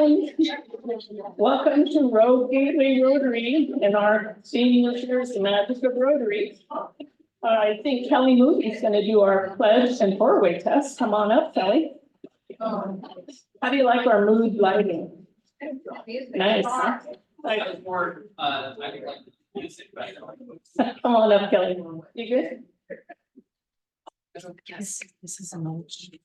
Welcome to Gateway Rotary and our senior years, the magic of Rotary. I think Kelly Moody is going to do our pledge and four-way test. Come on up, Kelly. How do you like our mood lighting? Nice. Huh? I was more, I think like music, but. Come on up, Kelly. You good? Yes, this is a motion.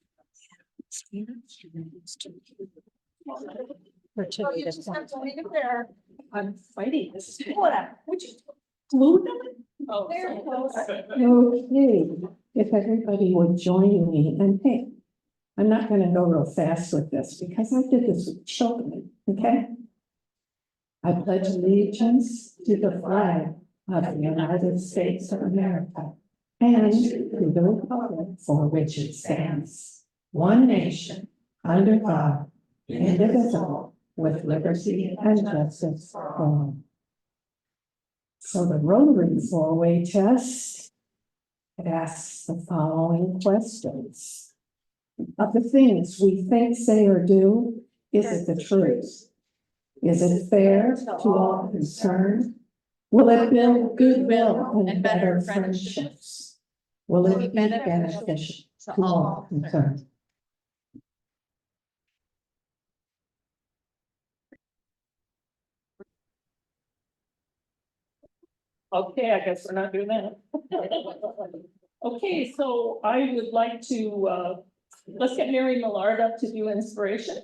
I'm fighting this. Would you glue them? Oh, Okay, if everybody would join me, and hey, I'm not gonna go real fast with this because I did this with children, okay? I pledge allegiance to the flag of the United States of America and to the republic for which it stands, one nation, under God, indivisible, with liberty and justice for all. So the Rotary four-way test asks the following questions. Of the things we think, say, or do, is it the truth? Is it fair to all concerned? Will it build goodwill and better friendships? Will it be beneficial to all concerned? Okay, I guess we're not doing that. Okay, so I would like to, let's get Mary Millard up to do inspiration.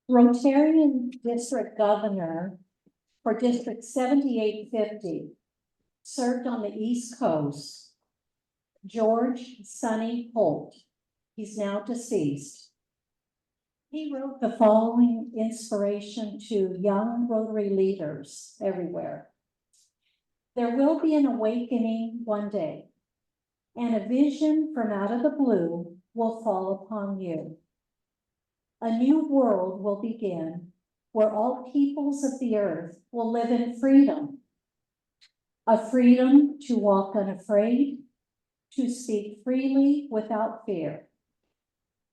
Rotarian District Governor for District 7850, served on the East Coast, George Sonny Holt. He's now deceased. He wrote the following inspiration to young Rotary leaders everywhere. There will be an awakening one day, and a vision from out of the blue will fall upon you. A new world will begin where all peoples of the earth will live in freedom. A freedom to walk unafraid, to speak freely without fear,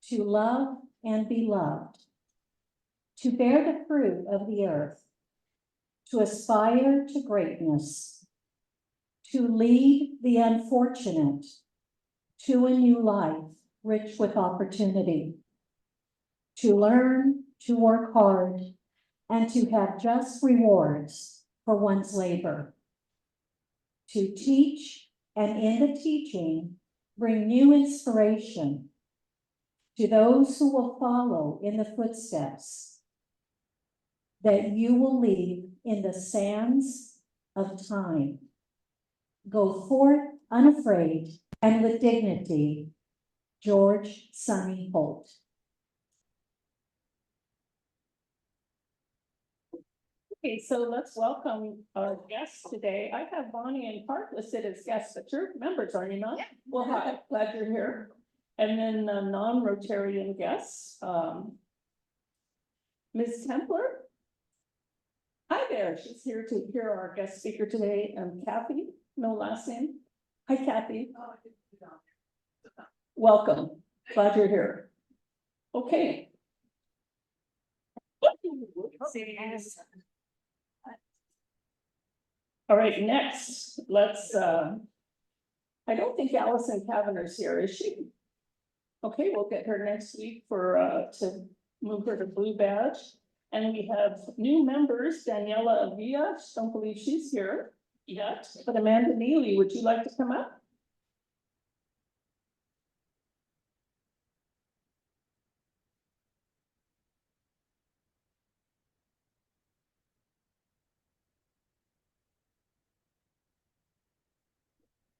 to love and be loved, to bear the fruit of the earth, to aspire to greatness, to lead the unfortunate to a new life rich with opportunity, to learn, to work hard, and to have just rewards for one's labor, to teach, and in the teaching, bring new inspiration to those who will follow in the footsteps that you will leave in the sands of time. Go forth unafraid and with dignity, George Sonny Holt. Okay, so let's welcome our guests today. I have Bonnie and Park listed as guests, but you're members, are you not? Yeah. Well, hi, glad you're here. And then non-Rotarian guests, Ms. Templer. Hi there, she's here to hear our guest speaker today, and Kathy, no last name. Hi, Kathy. Welcome, glad you're here. Okay. All right, next, let's, I don't think Allison Kavanaugh's here, is she? Okay, we'll get her next week for, to move her to blue badge. And we have new members, Daniella, Avila, don't believe she's here yet, but Amanda Nealy, would you like to come up?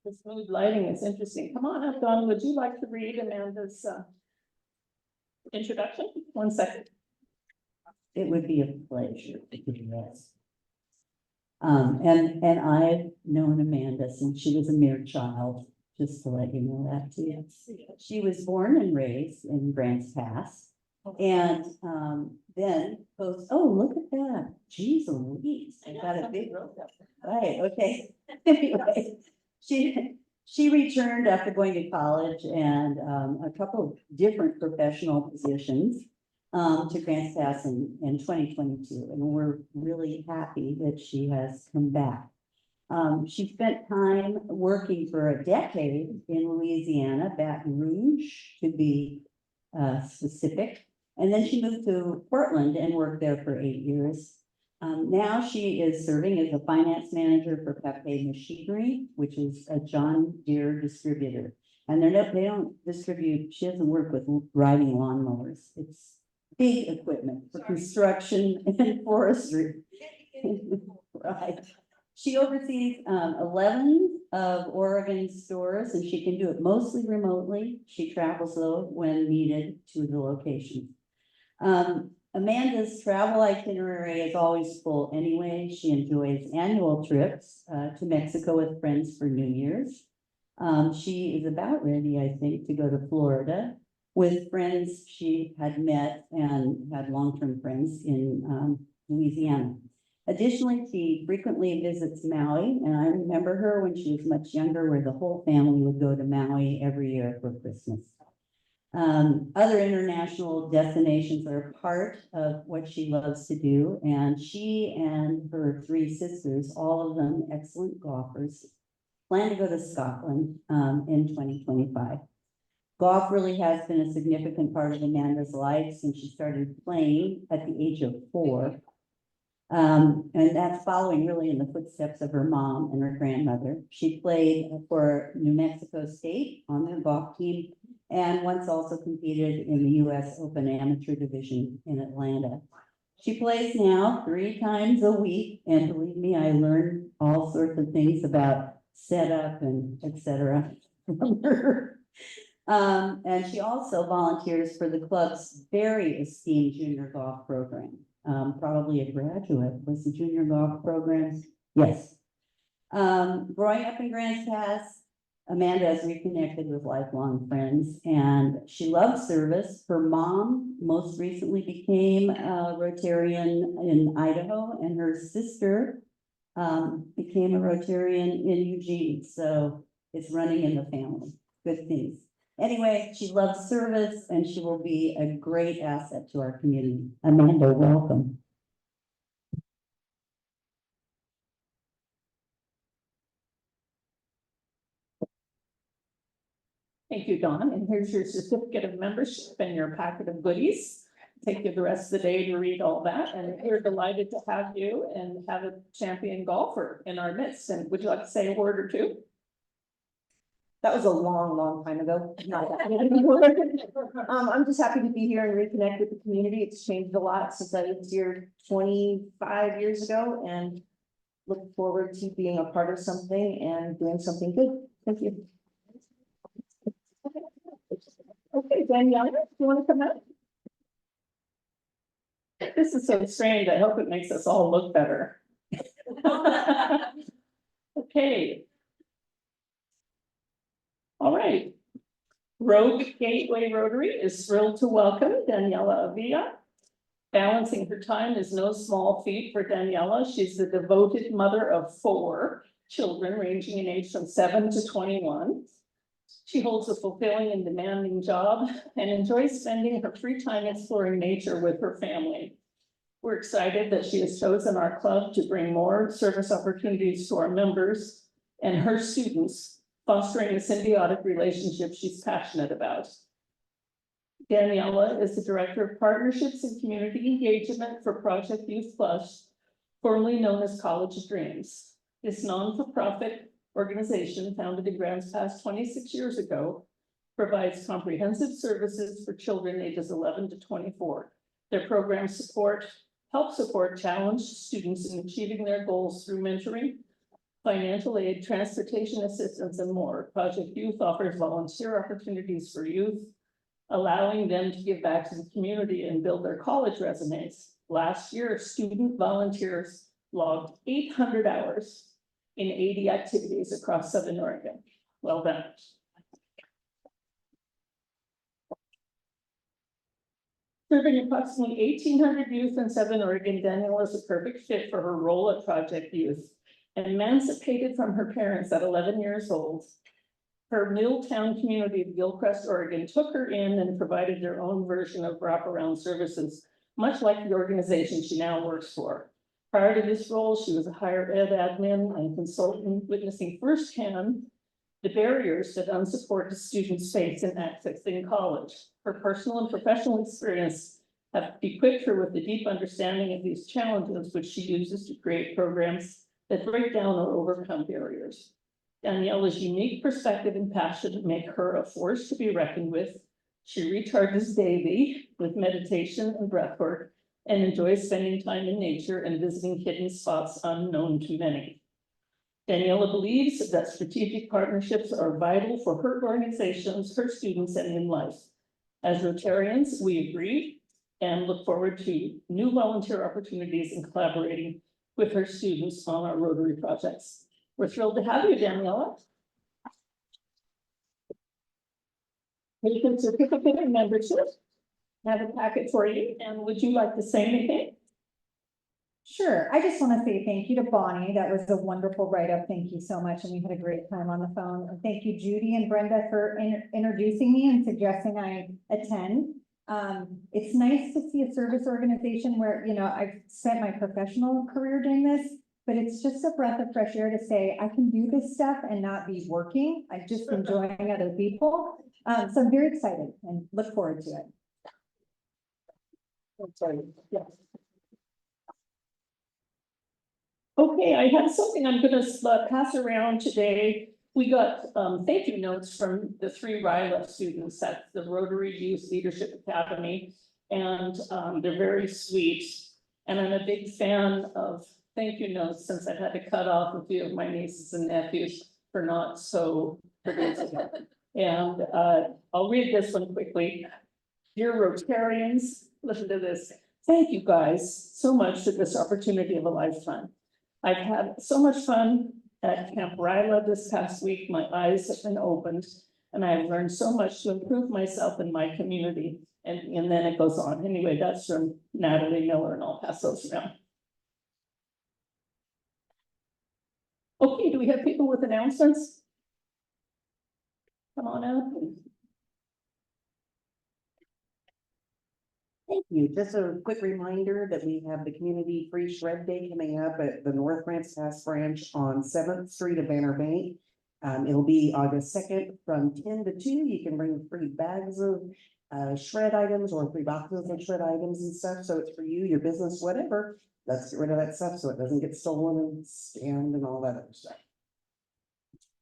This mood lighting is interesting. Come on up, Don. Would you like to read Amanda's introduction? 1 second. It would be a pleasure to do this. And I've known Amanda since she was a mere child, just to let you know that too. She was born and raised in Grants Pass, And then goes, oh, look at that, geez Louise, I got a big, right, okay. Anyway, she returned after going to college and a couple of different professional positions to Grants Pass in 2022, and we're really happy that she has come back. She spent time working for a decade in Louisiana, Baton Rouge, to be specific. And then she moved to Portland and worked there for 8 years. Now she is serving as a finance manager for Pepe Machinery, which is a John Deere distributor. And they don't distribute, she doesn't work with riding lawnmowers. It's big equipment for construction and forestry. Right. She oversees 11 of Oregon's stores, and she can do it mostly remotely. She travels though when needed to the location. Amanda's travel itinerary is always full anyway. She enjoys annual trips to Mexico with friends for New Year's. She is about ready, I think, to go to Florida with friends she had met and had long-term friends in Louisiana. Additionally, she frequently visits Maui, and I remember her when she was much younger, where the whole family would go to Maui every year for Christmas. Other international destinations are part of what she loves to do, and she and her 3 sisters, all of them excellent golfers, plan to go to Scotland in 2025. Golf really has been a significant part of Amanda's life since she started playing at the age of 4. And that's following really in the footsteps of her mom and her grandmother. She played for New Mexico State on their golf team and once also competed in the US Open Amateur Division in Atlanta. She plays now 3 times a week, and believe me, I learned all sorts of things about setup and etc. from her. And she also volunteers for the club's very esteemed junior golf program. Probably a graduate, was the junior golf program? Yes. Growing up in Grants Pass, Amanda has reconnected with lifelong friends, and she loves service. Her mom most recently became a Rotarian in Idaho, and her sister became a Rotarian in Eugene. So it's running in the family. Good things. Anyway, she loves service, and she will be a great asset to our community. Amanda, welcome. Thank you, Dawn, and here's your certificate of membership and your packet of goodies. Take you the rest of the day to read all that, and we're delighted to have you and have a champion golfer in our midst. And would you like to say a word or two? That was a long, long time ago. Not that anymore. I'm just happy to be here and reconnect with the community. It's changed a lot since I was here 25 years ago, and look forward to being a part of something and doing something good. Thank you. Okay, Daniella, do you want to come out? This is so strange. I hope it makes us all look better. Okay. All right. Rogue Gateway Rotary is thrilled to welcome Daniella Avila. Balancing her time is no small feat for Daniella. She's the devoted mother of 4 children ranging in age from 7 to 21. She holds a fulfilling and demanding job and enjoys spending her free time exploring nature with her family. We're excited that she has chosen our club to bring more service opportunities to our members and her students, fostering a symbiotic relationship she's passionate about. Daniella is the Director of Partnerships and Community Engagement for Project Youth Plus, formerly known as College of Dreams. This non-for-profit organization, founded in Grants Pass 26 years ago, provides comprehensive services for children ages 11 to 24. Their programs help support challenged students in achieving their goals through mentoring, financial aid, transportation assistance, and more. Project Youth offers volunteer opportunities for youth, allowing them to give back to the community and build their college resumes. Last year, student volunteers logged 800 hours in 80 activities across Southern Oregon. Well done. Serving approximately 1,800 youth in Southern Oregon, Daniella is a perfect fit for her role at Project Youth. Emancipated from her parents at 11 years old, her Milltown community of Gilcrest, Oregon took her in and provided their own version of wraparound services, much like the organization she now works for. Prior to this role, she was a higher ed admin and consultant, witnessing firsthand the barriers that unsupported students face in accessing college. Her personal and professional experience have equipped her with a deep understanding of these challenges, which she uses to create programs that break down or overcome barriers. Daniella's unique perspective and passion make her a force to be reckoned with. She recharges daily with meditation and breath work and enjoys spending time in nature and visiting hidden spots unknown to many. Daniella believes that strategic partnerships are vital for her organizations, her students, and in life. As Rotarians, we agree and look forward to new volunteer opportunities and collaborating with her students on our Rotary projects. We're thrilled to have you, Daniella. You can certificate of membership. Have a packet for you, and would you like to say anything? Sure. I just want to say thank you to Bonnie. That was a wonderful write-up. Thank you so much. And we had a great time on the phone. And thank you, Judy and Brenda, for introducing me and suggesting I attend. It's nice to see a service organization where, you know, I've spent my professional career doing this, but it's just a breath of fresh air to say, I can do this stuff and not be working. I'm just enjoying other people. So I'm very excited and look forward to it. I'm sorry. Yes. Okay, I have something I'm gonna pass around today. We got thank you notes from the 3 RILA students at the Rotary Youth Leadership Academy, and they're very sweet. And I'm a big fan of thank you notes since I've had to cut off a few of my nieces and nephews for not so producing it. And I'll read this one quickly. Dear Rotarians, listen to this. Thank you guys so much for this opportunity of a lifetime. I've had so much fun at Camp Ryla this past week. My eyes have been opened and I have learned so much to improve myself and my community. And then it goes on. Anyway, that's from Natalie Miller, and I'll pass those around. Okay, do we have people with announcements? Come on up. Thank you. Just a quick reminder that we have the Community Free Shred Day coming up at the North Branch Task Branch on 7th Street of Banner Bank. It'll be August 2nd from 10 to 2. You can bring free bags of shred items or free boxes of shred items and stuff. So it's for you, your business, whatever. Let's get rid of that stuff so it doesn't get stolen and scanned and all that other stuff.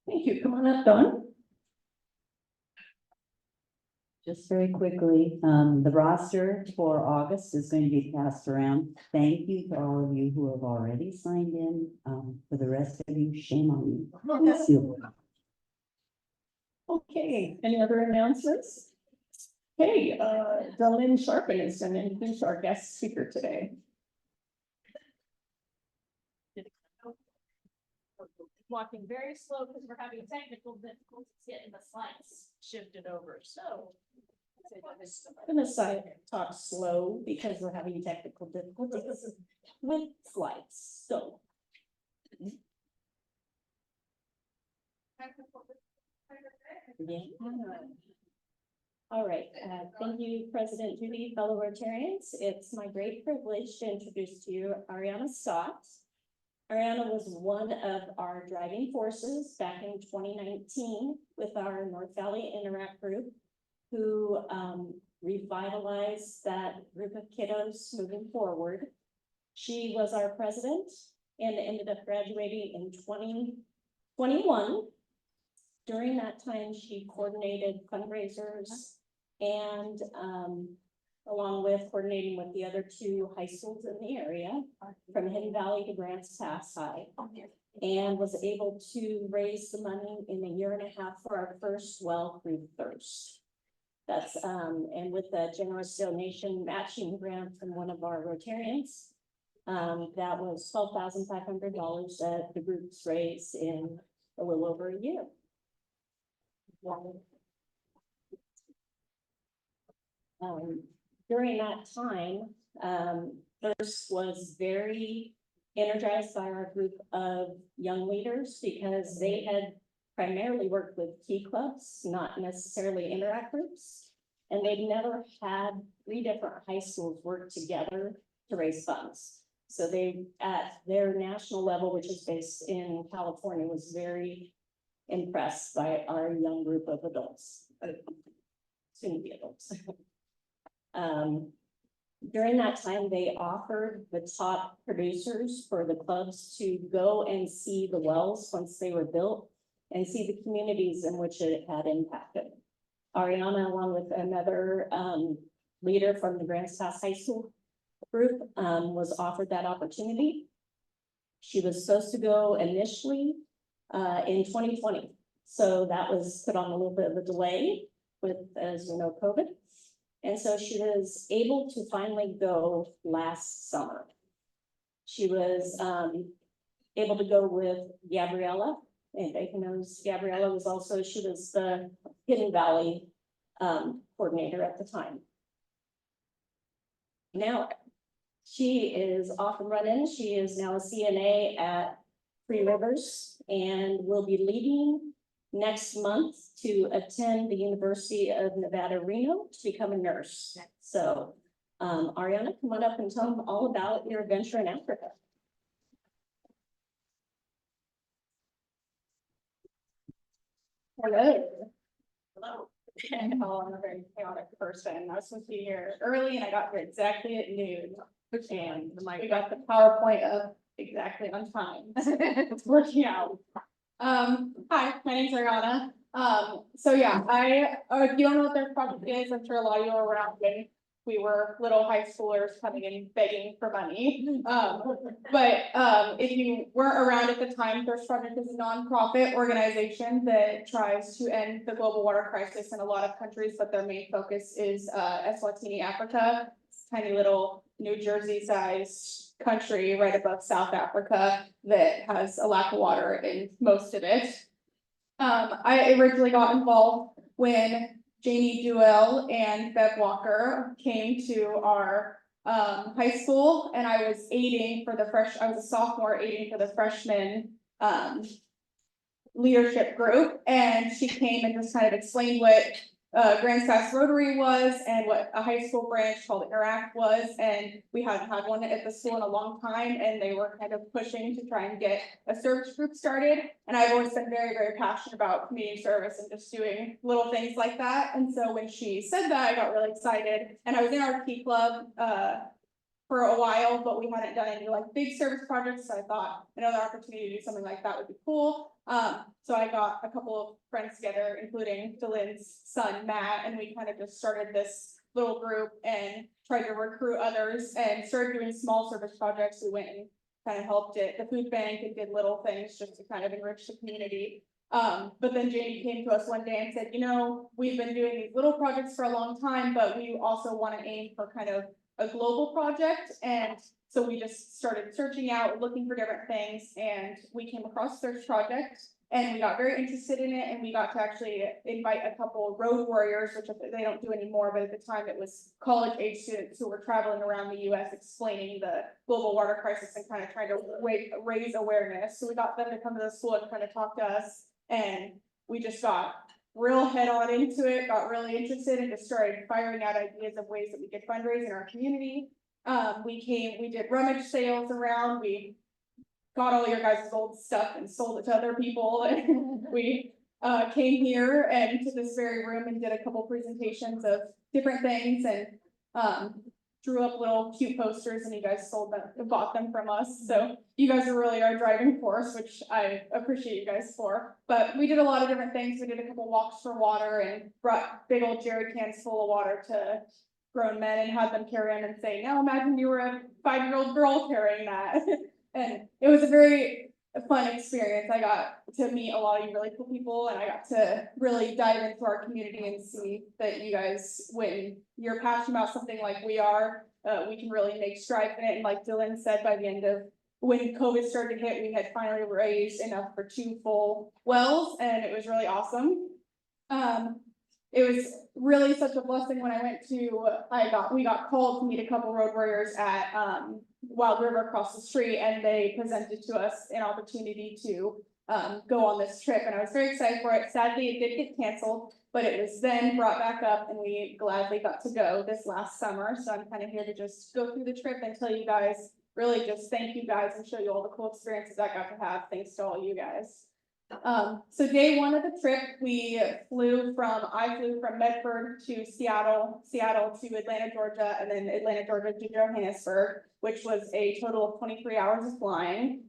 Thank you. Come on up, Dawn. Just very quickly, the roster for August is going to be passed around. Thank you to all of you who have already signed in. For the rest of you, shame on you. Okay, any other announcements? Hey, Delyn Sharpen is going to introduce our guest speaker today. Walking very slow because we're having technical difficulties getting the slides shifted over, so. I'm gonna talk slow because we're having technical difficulties with slides, so. Yeah. All right, thank you, President Judy, fellow Rotarians. It's my great privilege to introduce to you Ariana Scott. Ariana was one of our driving forces back in 2019 with our North Valley Interact group, who revitalized that group of kiddos moving forward. She was our president and ended up graduating in 2021. During that time, she coordinated fundraisers and along with coordinating with the other 2 high schools in the area, from Hidden Valley to Grants Pass High, and was able to raise the money in a year and a half for our first well through thirst. That's and with the generous donation matching grant from one of our Rotarians, that was $12,500 that the groups raised in a little over a year. during that time, First was very energized by our group of young leaders because they had primarily worked with key clubs, not necessarily interact groups. And they'd never had 3 different high schools work together to raise funds. So they, at their national level, which is based in California, was very impressed by our young group of adults, soon to be adults. During that time, they offered the top producers for the clubs to go and see the wells once they were built and see the communities in which it had impacted. Ariana, along with another leader from the Grants Pass High School group, was offered that opportunity. She was supposed to go initially in 2020. So that was put on a little bit of a delay with, as you know, COVID. And so she was able to finally go last summer. She was able to go with Gabriella. Anybody who knows Gabriella was also, she was the Hidden Valley coordinator at the time. Now, she is off and running. She is now a CNA at Three Rivers and will be leaving next month to attend the University of Nevada, Reno to become a nurse. So, Ariana, come on up and tell them all about your adventure in Africa. Hello. Hello. I'm a very chaotic person. I was supposed to be here early and I got here exactly at noon. And we got the PowerPoint up exactly on time. It's working out. Hi, my name's Ariana. So yeah, if you don't know what their project is, I'm sure a lot of you are around when we were little high schoolers coming in begging for money. If you weren't around at the time, Thirst Project is a nonprofit organization that tries to end the global water crisis in a lot of countries, but their main focus is Eswatini, Africa. It's a tiny little New Jersey-sized country right above South Africa that has a lack of water in most of it. I originally got involved when Jamie Duell and Bev Walker came to our high school, and I was I was a sophomore aiding for the freshman leadership group, and she came and just kind of explained what Grants Pass Rotary was and what a high school branch called Interact was, and we hadn't had one at the school in a long time, and they were kind of pushing to try and get a service group started. And I've always been very, very passionate about community service and just doing little things like that. And so when she said that, I got really excited. And I was in our Key Club for a while, but we hadn't done any like big service projects. So I thought another opportunity to do something like that would be cool. So I got a couple of friends together, including Dylan's son, Matt, and we kind of just started this little group and tried to recruit others and started doing small service projects. We went and kind of helped at the food bank and did little things just to kind of enrich the community. But then Jamie came to us one day and said, you know, we've been doing these little projects for a long time, but we also want to aim for kind of a global project. And so we just started searching out, looking for different things, and we came across Thirst Project, and we got very interested in it, and we got to actually invite a couple of road warriors, which they don't do anymore, but at the time it was college age students who were traveling around the US explaining the global water crisis and kind of trying to raise awareness. So we got them to come to the school and kind of talk to us, and we just got real head on into it, got really interested, and just started firing out ideas of ways that we could fundraise in our community. We did rummage sales around, we got all your guys' old stuff and sold it to other people. And we came here and to this very room and did a couple presentations of different things and drew up little cute posters, and you guys bought them from us. So you guys are really our driving force, which I appreciate you guys for. But we did a lot of different things. We did a couple walks for water and brought big old jerry cans full of water to grown men and had them carry them and say, now imagine you were a 5-year-old girl carrying that. And it was a very fun experience. I got to meet a lot of you really cool people, and I got to really dive into our community and see that you guys, when you're passionate about something like we are, we can really make strides in it. And like Dylan said, by the end of when COVID started to hit, we had finally raised enough for 2 full wells, and it was really awesome. it was really such a blessing when I went to, we got called to meet a couple road warriors at, Wild River across the street, and they presented to us an opportunity to, go on this trip, and I was very excited for it. Sadly, it did get canceled, but it was then brought back up, and we gladly got to go this last summer, so I'm kind of here to just go through the trip and tell you guys, really just thank you guys and show you all the cool experiences I got to have, thanks to all you guys. So day one of the trip, I flew from Medford to Seattle, Seattle to Atlanta, Georgia, and then Atlanta, Georgia to Johannesburg, which was a total of 23 hours of flying.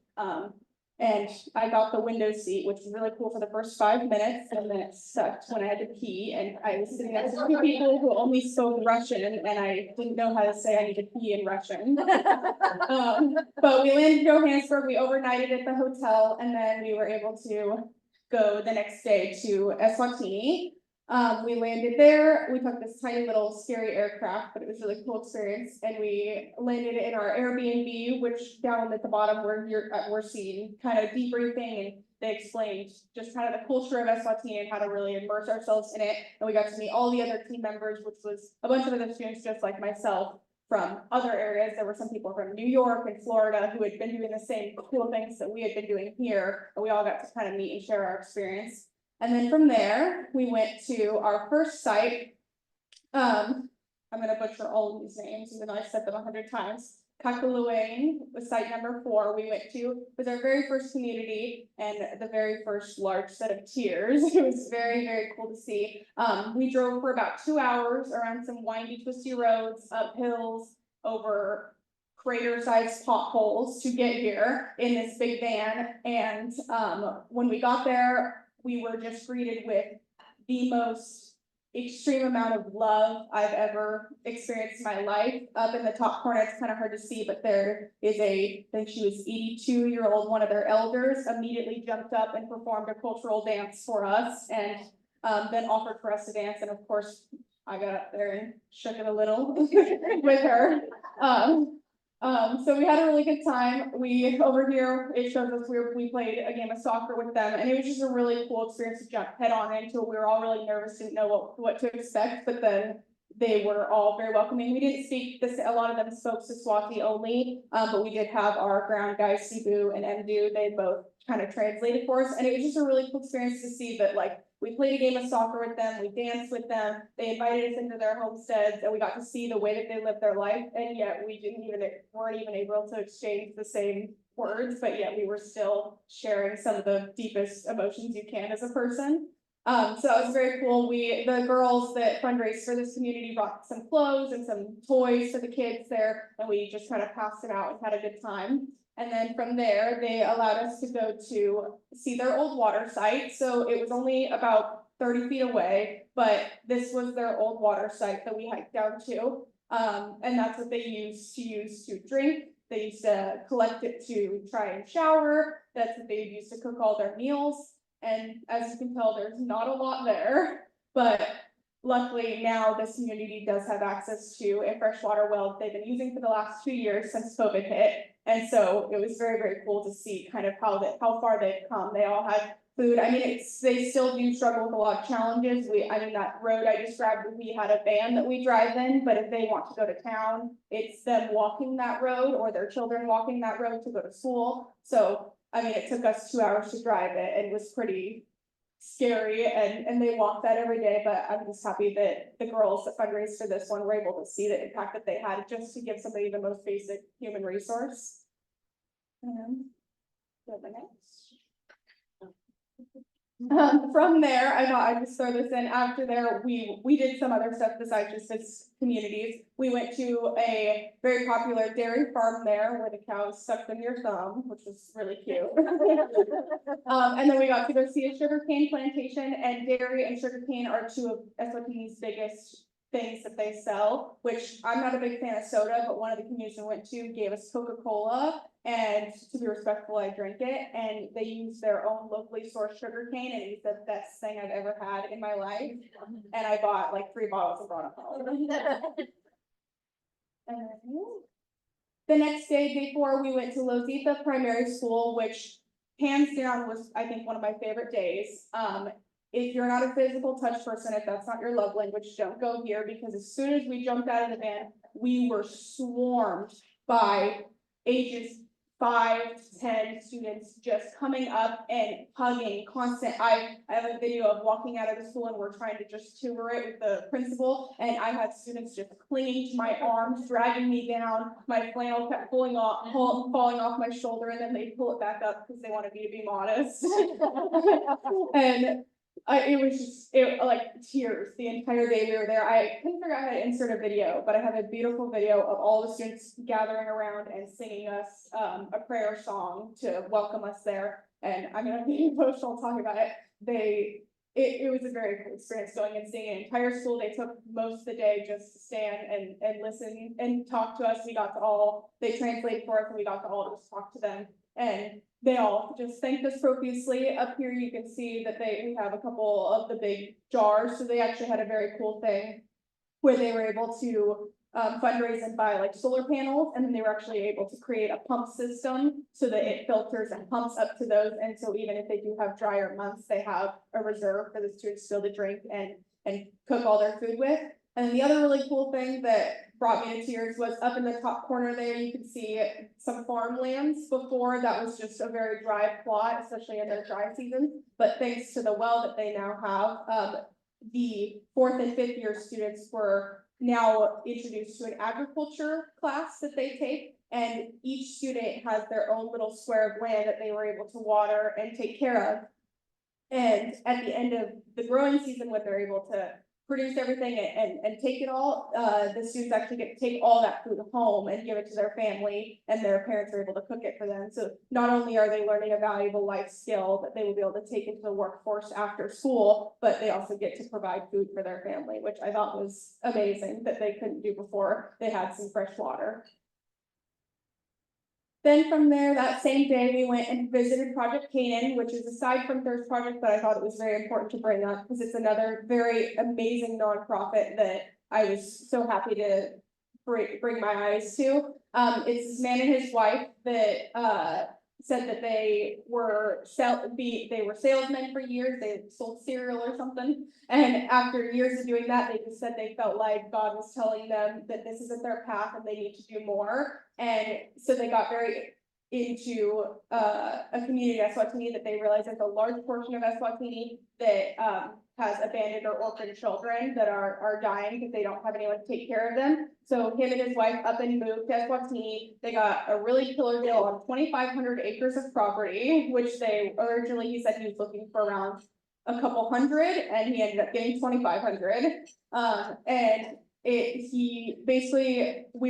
And I got the window seat, which was really cool for the first 5 minutes, and then it sucked when I had to pee, and I was sitting next to two people who only spoke Russian, and I didn't know how to say I need to pee in Russian. But we landed in Johannesburg, we overnighted at the hotel, and then we were able to go the next day to Eswatini. We landed there, we took this tiny little scary aircraft, but it was a really cool experience, and we landed in our Airbnb, which down at the bottom where we're seeing kind of debriefing, and they explained just kind of the culture of Eswatini and how to really immerse ourselves in it, and we got to meet all the other team members, which was a bunch of other students just like myself from other areas. There were some people from New York and Florida who had been doing the same cool things that we had been doing here, and we all got to kind of meet and share our experience. And then from there, we went to our first site. I'm gonna butcher all of these names, even though I've said them 100 times. Kakuluane was site number 4 we went to, was our very first community and the very first large set of tiers. It was very, very cool to see. We drove for about 2 hours around some windy, twisty roads, up hills, over crater-sized potholes to get here in this big van. And when we got there, we were just greeted with the most extreme amount of love I've ever experienced in my life. Up in the top corner, it's kind of hard to see, but there is I think she was 82-year-old, one of their elders, immediately jumped up and performed a cultural dance for us, and then offered for us to dance. And of course, I got up there and shook it a little with her. So we had a really good time. Over here, it shows us we played a game of soccer with them, and it was just a really cool experience to jump head on into it. We were all really nervous, didn't know what to expect, but then they were all very welcoming. We didn't speak this, a lot of them spoke Siswati only, but we did have our ground guys, Sibu and Mdu, they both kind of translated for us, and it was just a really cool experience to see that, like, we played a game of soccer with them, we danced with them, they invited us into their homesteads, and we got to see the way that they live their life, and yet we weren't even able to exchange the same words, but yet we were still sharing some of the deepest emotions you can as a person. So that was very cool. The girls that fundraised for this community brought some clothes and some toys for the kids there, and we just kind of passed it out and had a good time. And then from there, they allowed us to go to see their old water site. So it was only about 30 feet away, but this was their old water site that we hiked down to. And that's what they used to drink. They used to collect it to try and shower. That's what they used to cook all their meals. And as you can tell, there's not a lot there, but luckily now this community does have access to a freshwater well that they've been using for the last 2 years since COVID hit. And so it was very, very cool to see kind of how far they've come. They all had food. I mean, they still do struggle with a lot of challenges. That road I described, we had a van that we drive in, but if they want to go to town, it's them walking that road or their children walking that road to go to school. So, I mean, it took us 2 hours to drive it, and it was pretty scary, and they walk that every day, but I'm just happy that the girls that fundraised for this one were able to see the impact that they had just to give somebody the most basic human resource. Go the next. From there, I thought I'd just throw this in. After there, we did some other stuff besides just this communities. We went to a very popular dairy farm there where the cows sucked in your thumb, which was really cute. And then we got to go see a sugarcane plantation, and dairy and sugarcane are two of Eswatini's biggest things that they sell, which I'm not a big fan of soda, but one of the communities we went to gave us Coca-Cola, and to be respectful, I drank it, and they use their own locally sourced sugarcane, and it's the best thing I've ever had in my life, and I bought like 3 bottles and brought it home. And the next day, day 4, we went to Lozita Primary School, which hands down was, I think, one of my favorite days. if you're not a physical touch person, if that's not your love language, don't go here, because as soon as we jumped out of the van, we were swarmed by ages 5 to 10 students just coming up and hugging constant. I have a video of walking out of the school and we're trying to just tour it with the principal, and I had students just clinging to my arms, dragging me down. My flannel kept falling off my shoulder, and then they pull it back up because they wanted me to be modest. And it was just, like tears the entire day we were there. I couldn't figure out how to insert a video, but I have a beautiful video of all the students gathering around and singing us a prayer song to welcome us there. And I'm gonna be emotional talking about it. It was a very cool experience going and seeing an entire school. They took most of the day just to stand and listen and talk to us. They translated for us, and we got to all just talk to them. And they all just thanked us profusely. Up here, you can see that we have a couple of the big jars. So they actually had a very cool thing where they were able to fundraise and buy like solar panels, and then they were actually able to create a pump system so that it filters and pumps up to those. And so even if they do have drier months, they have a reserve for the students still to drink and cook all their food with. And then the other really cool thing that brought me to tears was up in the top corner there, you can see some farmlands. Before, that was just a very dry plot, especially in their dry season. But thanks to the well that they now have, the 4th and 5th year students were now introduced to an agriculture class that they take. And each student has their own little square of land that they were able to water and take care of. And at the end of the growing season, when they're able to produce everything and take it all, the students actually get to take all that food home and give it to their family, and their parents are able to cook it for them. So not only are they learning a valuable life skill that they will be able to take into the workforce after school, but they also get to provide food for their family, which I thought was amazing that they couldn't do before they had some fresh water. Then from there, that same day, we went and visited Project Canaan, which is aside from Thirst Project, but I thought it was very important to bring up because it's another very amazing nonprofit that I was so happy to bring my eyes to. It's this man and his wife that said that they were salesmen for years. They sold cereal or something. And after years of doing that, they just said they felt like God was telling them that this isn't their path and they need to do more. And so they got very into a community at Eswatini that they realized there's a large portion of Eswatini that has abandoned or orphaned children that are dying because they don't have anyone to take care of them. So him and his wife up and moved to Eswatini. They got a really killer deal on 2,500 acres of property, which they originally, he said he was looking for around a couple hundred, and he ended up getting 2,500. And we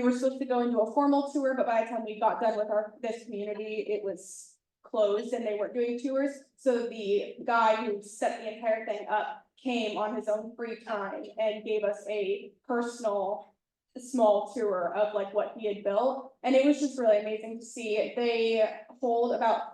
were supposed to go into a formal tour, but by the time we got done with this community, it was closed and they weren't doing tours. So the guy who set the entire thing up came on his own free time and gave us a personal small tour of like what he had built. And it was just really amazing to see. They hold about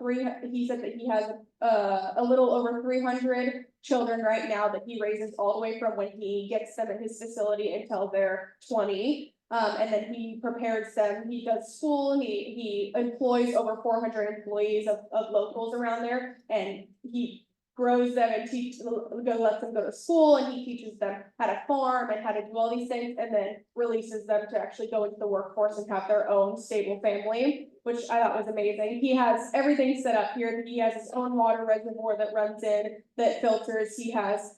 he said that he has a little over 300 children right now that he raises all the way from when he gets them in his facility until they're 20. And then he prepares them, he does school, he employs over 400 employees of locals around there, and he grows them and lets them go to school, and he teaches them how to farm and how to do all these things, and then releases them to actually go into the workforce and have their own stable family, which I thought was amazing. He has everything set up here. He has his own water reservoir that runs in, that filters. He has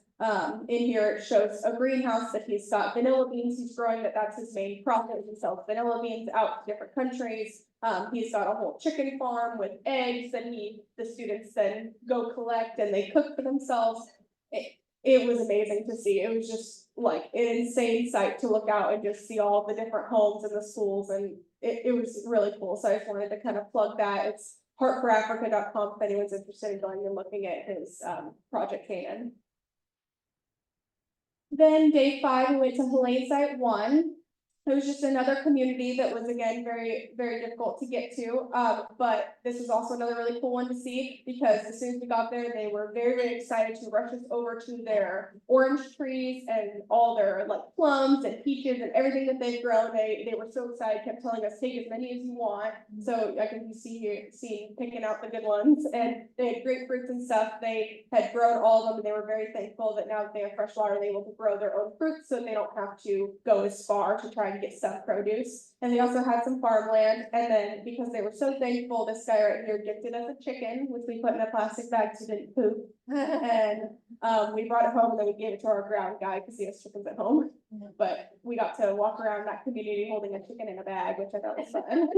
in here it shows a greenhouse that he's got vanilla beans he's growing, that's his main profit. He sells vanilla beans out to different countries. He's got a whole chicken farm with eggs that the students then go collect and they cook for themselves. It was amazing to see. It was just like an insane sight to look out and just see all the different homes and the schools, and it was really cool. So I just wanted to kind of plug that. It's heartforafrica.com if anyone's interested in going and looking at his Project Canaan. Then day 5, we went to Helene Site 1. It was just another community that was, again, very, very difficult to get to. But this was also another really cool one to see, because as soon as we got there, they were very, very excited to rush us over to their orange trees and all their like plums and peaches and everything that they've grown. They were so excited, kept telling us, take as many as you want. So I can see picking out the good ones, and they had grapefruits and stuff. They had grown all of them, and they were very thankful that now that they have fresh water, they're able to grow their own fruits, so they don't have to go as far to try and get some produce. And they also had some farmland, and then because they were so thankful, this guy right here gifted us a chicken, which we put in a plastic bag so it didn't poop. And we brought it home, and then we gave it to our ground guy because he has chickens at home. But we got to walk around that community holding a chicken in a bag, which I thought was fun.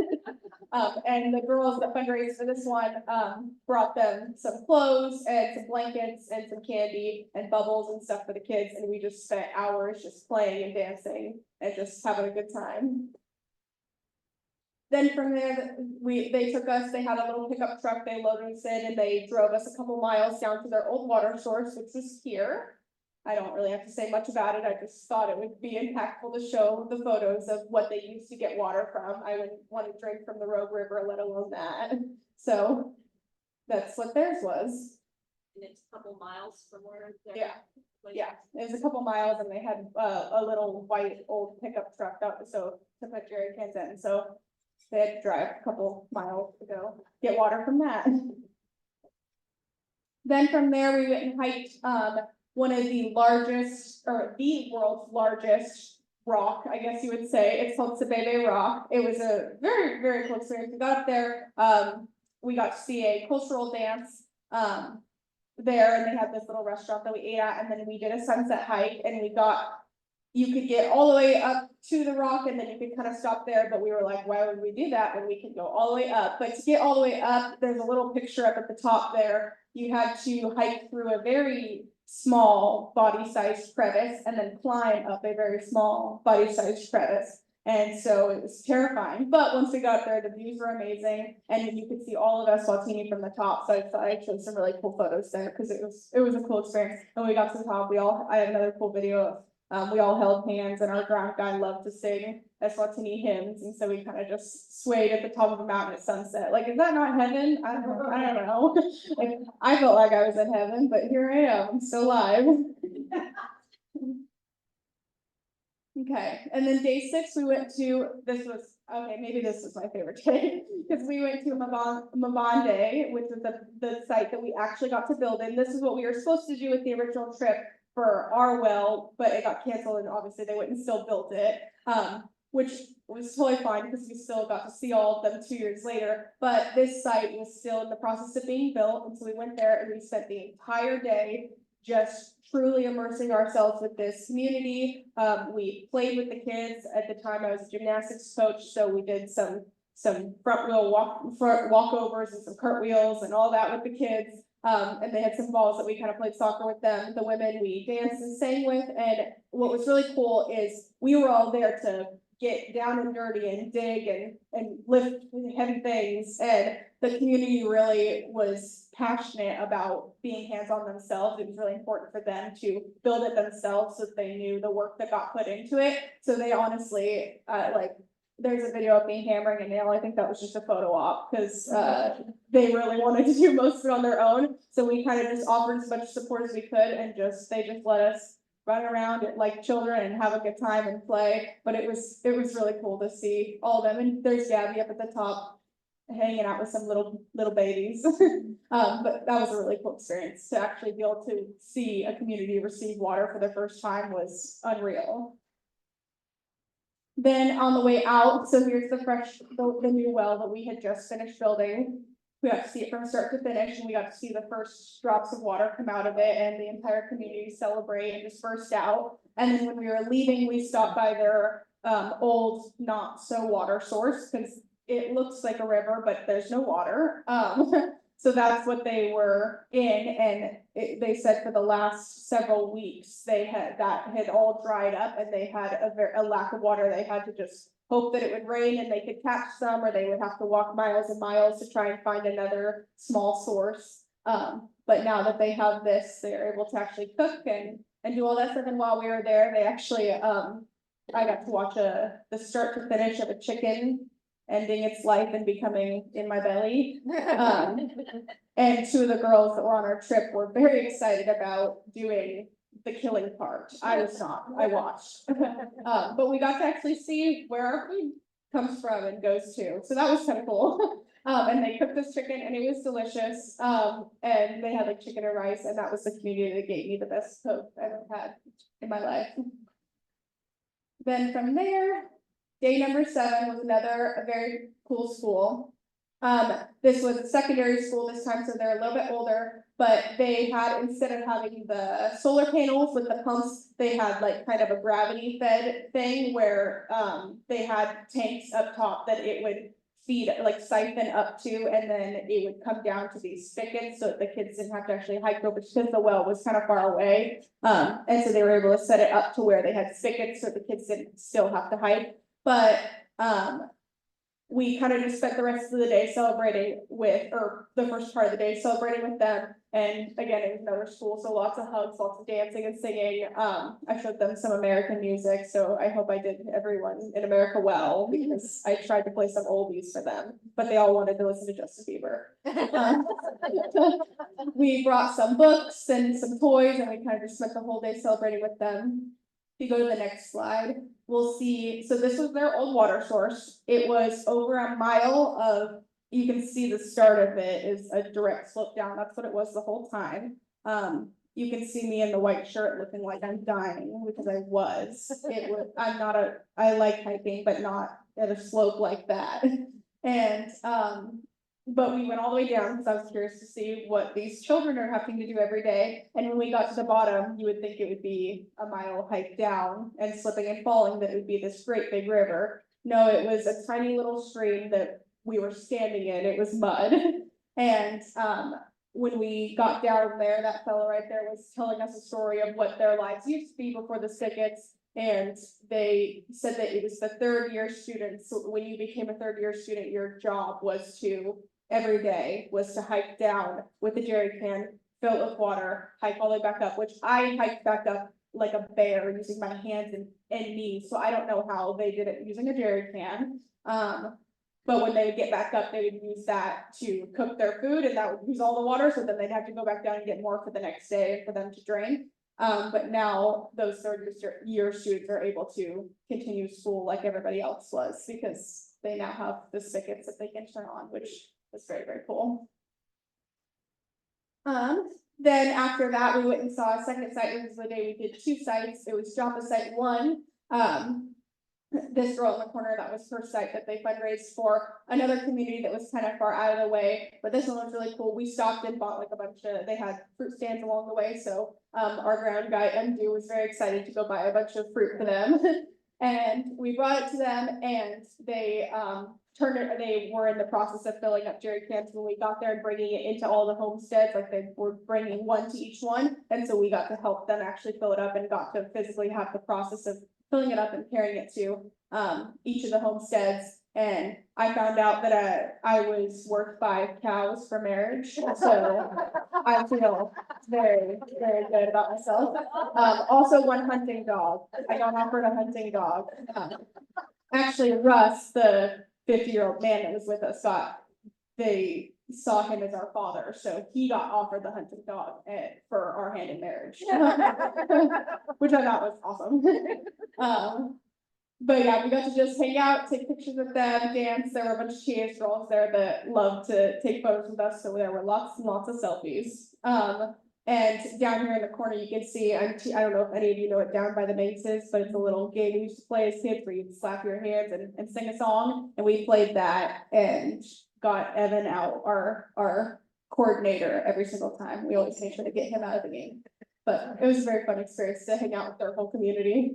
And the girls that fundraised for this one, brought them some clothes and some blankets and some candy and bubbles and stuff for the kids, and we just spent hours just playing and dancing and just having a good time. Then from there, they took us, they had a little pickup truck, they loaded us in, and they drove us a couple miles down to their old water source, which is here. I don't really have to say much about it, I just thought it would be impactful to show the photos of what they used to get water from. I wouldn't want to drink from the Rogue River, let alone that. So that's what theirs was. And it's a couple miles from where they're. Yeah. Yeah, it was a couple miles, and they had a little white old pickup truck out, so to put jerry cans in, so they had to drive a couple miles to go get water from that. Then from there, we went and hiked one of the largest, or the world's largest rock, I guess you would say. It's called Sebebe Rock. It was a very, very cool experience. We got up there, we got to see a cultural dance there, and they had this little restaurant that we ate at, and then we did a sunset hike, and you could get all the way up to the rock, and then you could kind of stop there, but we were like, why would we do that when we could go all the way up? But to get all the way up, there's a little picture up at the top there. You had to hike through a very small body-sized crevice and then climb up a very small body-sized crevice. And so it was terrifying, but once we got there, the views were amazing, and you could see all of Eswatini from the top. So I showed some really cool photos there because it was a cool experience. And when we got to the top, I have another cool video of we all held hands, and our ground guy loved to sing Eswatini hymns, and so we kind of just swayed at the top of a mountain at sunset. Like, is that not heaven? I don't know. Like, I felt like I was in heaven, but here I am, I'm still alive. Okay, and then day 6, we went to, maybe this was my favorite day, because we went to Mabande, which is the site that we actually got to build in. This is what we were supposed to do with the original trip for our well, but it got canceled, and obviously they went and still built it, which was totally fine because we still got to see all of them 2 years later. But this site was still in the process of being built, and so we went there and we spent the entire day just truly immersing ourselves with this community. We played with the kids. At the time, I was a gymnastics coach, so we did some front walkovers and some cartwheels and all that with the kids. And they had some balls that we kind of played soccer with them. The women we danced and sang with, and what was really cool is we were all there to get down and dirty and dig and lift heavy things, and the community really was passionate about being hands-on themselves. It was really important for them to build it themselves so that they knew the work that got put into it. So they honestly, there's a video of me hammering a nail. I think that was just a photo op because they really wanted to do most of it on their own. So we kind of just offered as much support as we could, and they just let us run around like children and have a good time and play. But it was really cool to see all of them. And there's Gabby up at the top hanging out with some little babies. But that was a really cool experience to actually be able to see a community receive water for the first time was unreal. Then on the way out, so here's the new well that we had just finished building. We got to see it from start to finish, and we got to see the first drops of water come out of it, and the entire community celebrate and just burst out. And then when we were leaving, we stopped by their old not so water source because it looks like a river, but there's no water. So that's what they were in, and they said for the last several weeks that had all dried up, and they had a lack of water. They had to just hope that it would rain and they could catch some, or they would have to walk miles and miles to try and find another small source. But now that they have this, they're able to actually cook and do all that stuff. And while we were there, they actually I got to watch the start to finish of a chicken ending its life and becoming in my belly. And two of the girls that were on our trip were very excited about doing the killing part. I was not, I watched. But we got to actually see where our food comes from and goes to, so that was kind of cool. And they cooked this chicken and it was delicious. And they had like chicken and rice, and that was the community that gave me the best Coke I've ever had in my life. Then from there, day number 7 was a very cool school. This was a secondary school this time, so they're a little bit older, but they had, instead of having the solar panels with the pumps, they had like kind of a gravity fed thing where, they had tanks up top that it would feed, like siphon up to, and then it would come down to these spigots, so that the kids didn't have to actually hike over, because the well was kind of far away. And so they were able to set it up to where they had spigots, so the kids didn't still have to hike, but, we kind of just spent the rest of the day celebrating with, or the first part of the day celebrating with them. And again, it was another school, so lots of hugs, lots of dancing and singing. I showed them some American music, so I hope I did everyone in America well, because I tried to play some oldies for them, but they all wanted to listen to Justin Bieber. We brought some books and some toys, and we kind of just spent the whole day celebrating with them. If you go to the next slide, we'll see, so this was their old water source. It was over a mile of, you can see the start of it is a direct slope down. That's what it was the whole time. You can see me in the white shirt looking like I'm dying, because I was. I like hiking, but not at a slope like that. And, but we went all the way down because I was curious to see what these children are having to do every day. And when we got to the bottom, you would think it would be a mile hike down and slipping and falling, that it would be this great big river. No, it was a tiny little stream that we were standing in. It was mud. And when we got down there, that fellow right there was telling us a story of what their lives used to be before the spigots. And they said that it was the 3rd-year students. So when you became a 3rd-year student, your job was to, every day, was to hike down with a jerry can, fill it with water, hike all the way back up, which I hiked back up like a bear using my hands and knees. So I don't know how they did it using a jerry can. But when they would get back up, they would use that to cook their food, and that would use all the water. So then they'd have to go back down and get more for the next day for them to drink. But now those 3rd-year students are able to continue school like everybody else was, because they now have the spigots that they can turn on, which is very, very cool. Then after that, we went and saw a second site. It was the day we did 2 sites. It was Joppa site 1. This girl in the corner, that was her site that they fundraised for. Another community that was kind of far out of the way, but this one was really cool. We stopped and bought like a bunch of, they had fruit stands along the way, so our ground guy MD was very excited to go buy a bunch of fruit for them. And we brought it to them, and they they were in the process of filling up jerry cans when we got there and bringing it into all the homesteads, like they were bringing one to each one. And so we got to help them actually fill it up and got to physically have the process of filling it up and carrying it to each of the homesteads. And I found out that I was worth 5 cows for marriage, so I feel very, very good about myself. Also 1 hunting dog. I got offered a hunting dog. Actually, Russ, the 50-year-old man that was with us, they saw him as our father, so he got offered the hunting dog for our hand in marriage, which I thought was awesome. But yeah, we got to just hang out, take pictures with them, dance. There were a bunch of teenage girls there that loved to take photos with us, so there were lots and lots of selfies. And down here in the corner, you can see, I don't know if any of you know what Down by the Banks is, but it's a little game we used to play as kids where you slap your hands and sing a song. And we played that and got Evan out, our coordinator, every single time. We always made sure to get him out of the game. But it was a very fun experience to hang out with their whole community.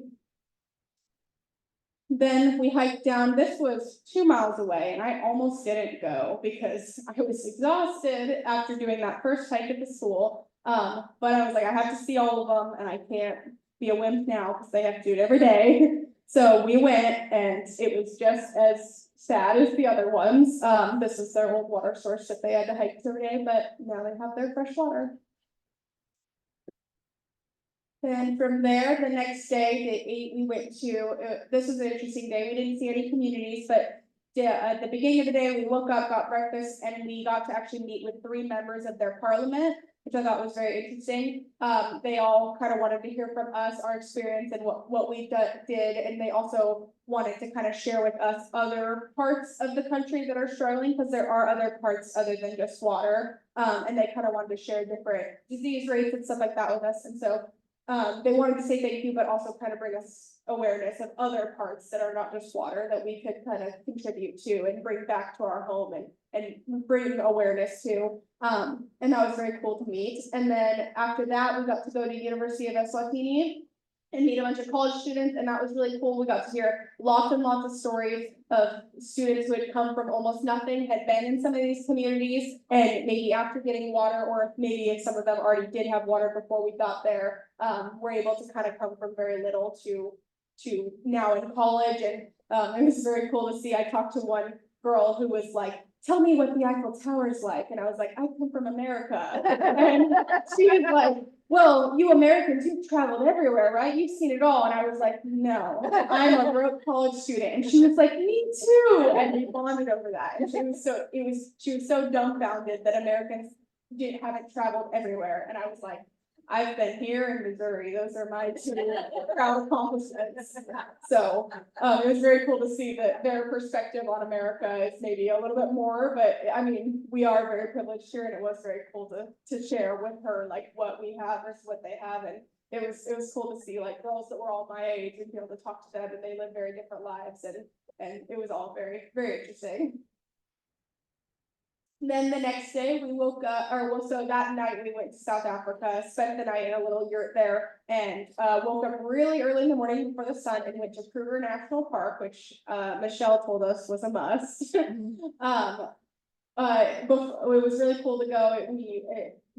Then we hiked down. This was 2 miles away, and I almost didn't go because I was exhausted after doing that first hike at the school. But I was like, I have to see all of them, and I can't be a wimp now because they have to do it every day. So we went, and it was just as sad as the other ones. This is their old water source that they had to hike every day, but now they have their fresh water. Then from there, the next day, day 8, we went to, this was an interesting day, we didn't see any communities, but at the beginning of the day, we woke up, got breakfast, and we got to actually meet with 3 members of their parliament, which I thought was very interesting. They all kind of wanted to hear from us, our experience and what we did, and they also wanted to kind of share with us other parts of the country that are struggling, because there are other parts other than just water. And they kind of wanted to share different disease rates and stuff like that with us, and so they wanted to say thank you, but also kind of bring us awareness of other parts that are not just water that we could kind of contribute to and bring back to our home and bring awareness to. And that was very cool to meet. And then after that, we got to go to University of Eswatini and meet a bunch of college students, and that was really cool. We got to hear lots and lots of stories of students who had come from almost nothing, had been in some of these communities, and maybe after getting water, or maybe if some of them already did have water before we got there, were able to kind of come from very little to now in college. And it was very cool to see. I talked to one girl who was like, tell me what the Eiffel Tower is like. And I was like, I come from America. And she was like, well, you Americans, you've traveled everywhere, right? You've seen it all. And I was like, no, I'm a broke college student. And she was like, me too. And we bonded over that. And she was so dumbfounded that Americans haven't traveled everywhere. And I was like, I've been here in Missouri. Those are my 2 proud accomplishments. So it was very cool to see that their perspective on America is maybe a little bit more, but I mean, we are very privileged here, and it was very cool to share with her like what we have versus what they have. And it was cool to see like girls that were all my age and be able to talk to them, and they live very different lives, and it was all very, very interesting. Then the next day we woke up, so that night we went to South Africa, spent the night in a little yurt there, and woke up really early in the morning before the sun and went to Kruger National Park, which Michelle told us was a must. It was really cool to go. We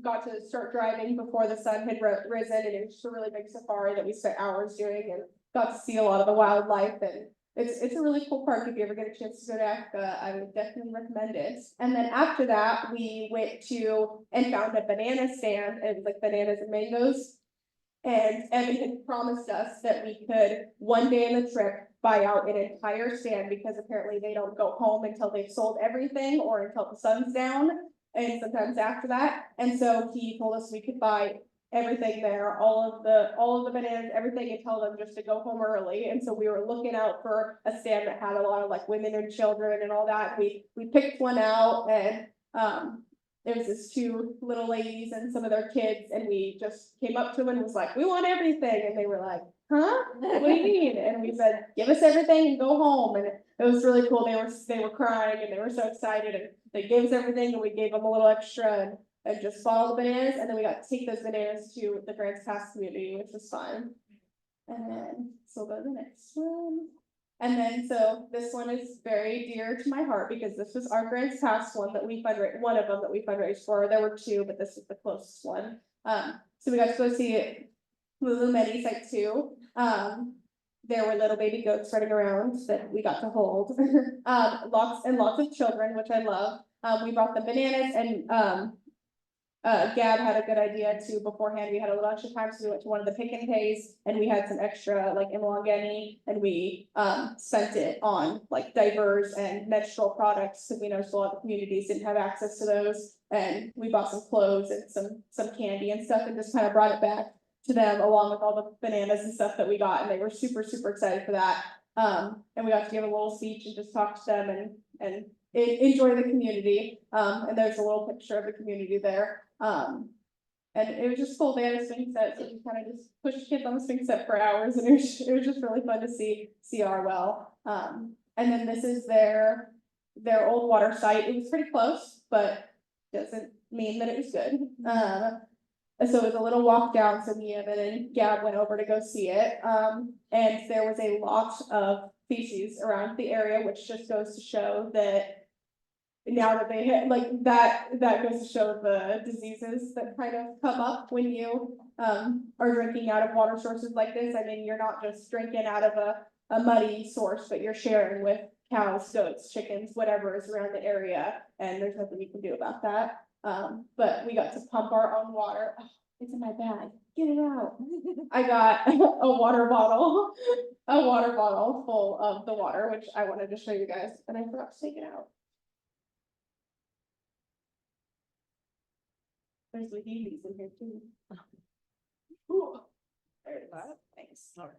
got to start driving before the sun had risen, and it was just a really big safari that we spent hours doing, and got to see a lot of the wildlife. And it's a really cool park. If you ever get a chance to go to Africa, I would definitely recommend it. And then after that, we went to and found a banana stand. It was like bananas and mangoes. And Evan had promised us that we could one day in the trip buy out an entire stand, because apparently they don't go home until they've sold everything or until the sun's down, and sometimes after that. And so he told us we could buy everything there, all of the bananas, everything, and tell them just to go home early. And so we were looking out for a stand that had a lot of like women and children and all that. We picked one out, and it was this 2 little ladies and some of their kids, and we just came up to them and was like, we want everything. And they were like, huh? What do you mean? And we said, give us everything and go home. And it was really cool. They were crying, and they were so excited, and they gave us everything, and we gave them a little extra and just bought all the bananas. And then we got to take those bananas to the Grants Pass community, which was fun. And then, so we'll go to the next one. And then, so this one is very dear to my heart, because this was our Grants Pass one that we one of them that we fundraised for. There were 2, but this was the closest one. So we got to go see Lulu Site 2. There were little baby goats running around that we got to hold. Lots and lots of children, which I love. We brought them bananas, and Gab had a good idea too beforehand. We had a little extra time, so we went to one of the pick and pays, and we had some extra like Imlangeni, and we spent it on like diapers and menstrual products, because we know a lot of communities didn't have access to those. And we bought some clothes and some candy and stuff, and just kind of brought it back to them along with all the bananas and stuff that we got, and they were super, super excited for that. And we got to give a little speech and just talk to them and enjoy the community. And there's a little picture of the community there. And it was just cool. They had a swing set, so we kind of just pushed kids on the swing set for hours, and it was just really fun to see our well. And then this is their old water site. It was pretty close, but doesn't mean that it was good. So it was a little walk down, so me and Gab went over to go see it. And there was a lot of feces around the area, which just goes to show that now that they hit like that goes to show the diseases that kind of come up when you are drinking out of water sources like this. I mean, you're not just drinking out of a muddy source, but you're sharing with cows, goats, chickens, whatever is around the area, and there's nothing you can do about that. But we got to pump our own water. Oh, It's in my bag. Get it out. I got a water bottle, full of the water, which I wanted to show you guys, and I forgot to take it out. There's the Nealy's in here too. Ooh, there it is. Thanks. Ta-da!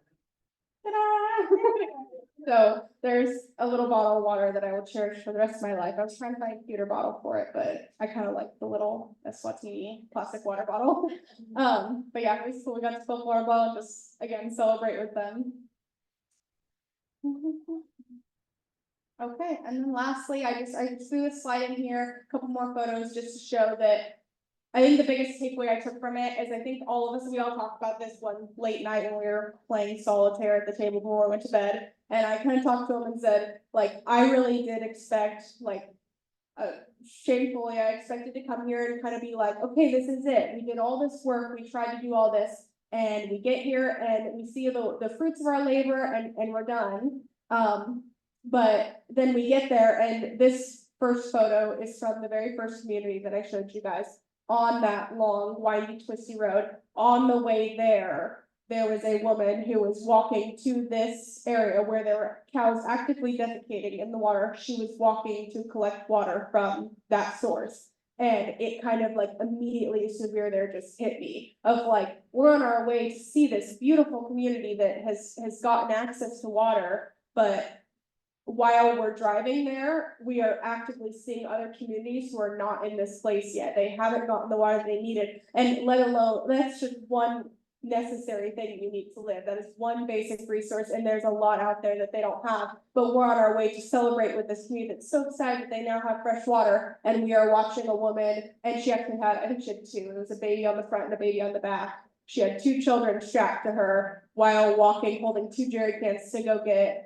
So there's a little bottle of water that I will cherish for the rest of my life. I was trying to find a cuter bottle for it, but I kind of like the little Eswatini plastic water bottle. But yeah, it was cool. We got to fill water bottle, just again, celebrate with them. Okay, and then lastly, I threw a slide in here, a couple more photos just to show that I think the biggest takeaway I took from it is I think all of us, we all talked about this one late night when we were playing solitaire at the table before we went to bed. And I kind of talked to him and said, like, I really did expect, like, shamefully, I expected to come here and kind of be like, okay, this is it. We did all this work. We tried to do all this. And we get here and we see the fruits of our labor and we're done. But then we get there and this first photo is from the very first community that I showed you guys on that long, windy, twisty road. On the way there was a woman who was walking to this area where there were cows actively defecating in the water. She was walking to collect water from that source. And it kind of like immediately severe there just hit me of like, we're on our way to see this beautiful community that has gotten access to water, but while we're driving there, we are actively seeing other communities who are not in this place yet. They haven't gotten the water they needed, and let alone, that's just one necessary thing you need to live. That is one basic resource, and there's a lot out there that they don't have. But we're on our way to celebrate with this community that's so excited that they now have fresh water, and we are watching a woman, and she actually had, I think she had two. It was a baby on the front and a baby on the back. She had two children strapped to her while walking, holding two jerry cans to go get